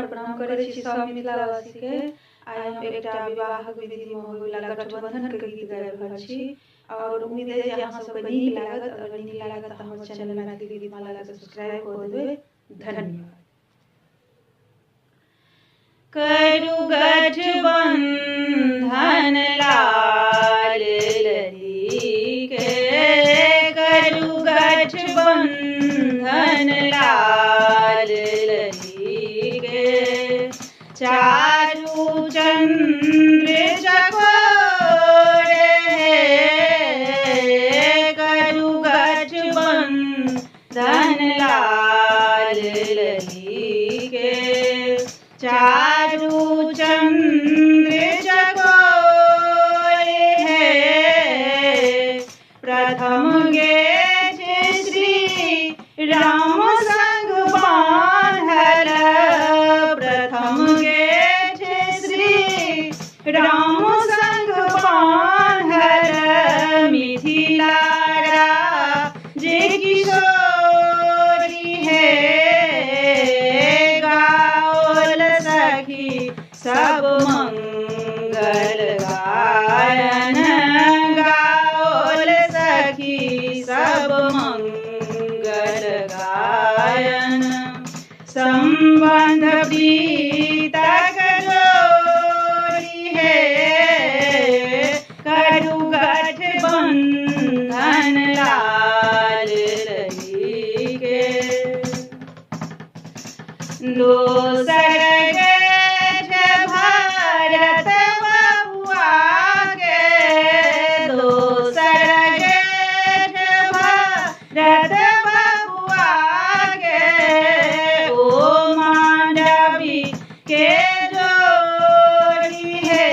प्रणाम करै छी सब मिथिलावासी के। आइ हम एकटा विवाहक विधि में होय वाला गठबंधन के गीत गाबि रहल छी और उम्मीद है जे अहाँ सबके नीक लागत। अगर नीक लागत तो हमर चैनल मैथिली गीतमाला के सब्सक्राइब कर देबै। धन्यवाद। करू गठबंधन लाल लली के, करू गठबंधन लाल लली के, चारू चंद्र चकोरे करू गठबंधन लाल लली के, चारू चंद्र चकोरे है। प्रथम गेट श्री राम संग बांधल, प्रथम गेट श्री राम संग बांधल, मिथिला जे किशोरी है। सब मंगल गायन गाओल सखी, सब मंगल गायन, संबंध प्रीतक जोड़ी है। करू गठबंधन लाल लली के, दोसर भरत बबुआ के, दोसर गेठ भरत बबुआ के, ओ मांडवी के जोड़ी है।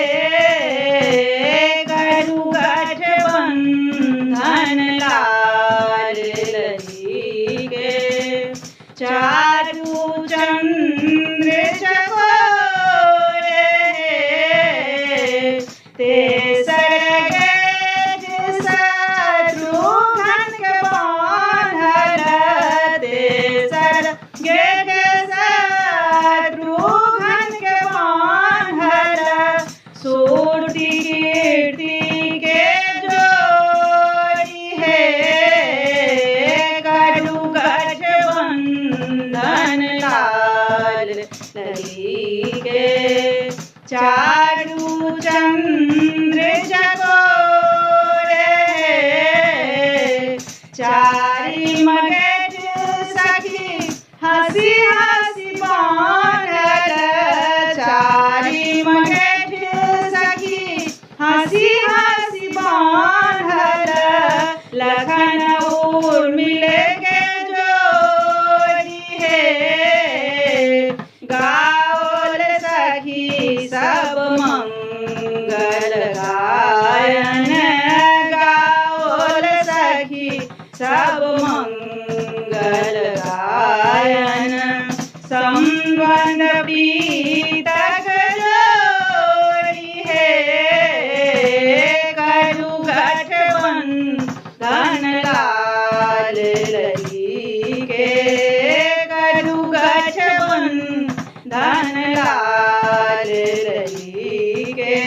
करू गठबंधन लाल लली के, चारू चंद्र चकोरे तेसर गेट शत्रुघ्न के बांधल, तेसर गेट शत्रुघ्न के बांधल, सूर्ति कीर्ति के जोड़ी है। करू गठबंधन लाल लली के, चारू चंद्र चकोरे चारी मगज सखी हंसी हंसी बांधल, चारी मगज सखी हंसी हंसी बांधल, लखन उर्मिल के जोड़ी है। गाओल सखी सब मंगल गायन गाओल सखी, सब मंगल गायन, संबंध प्रीतक जोड़ी है। करू गठबंधन लाल लली के, करू गठबंधन लाल लली के,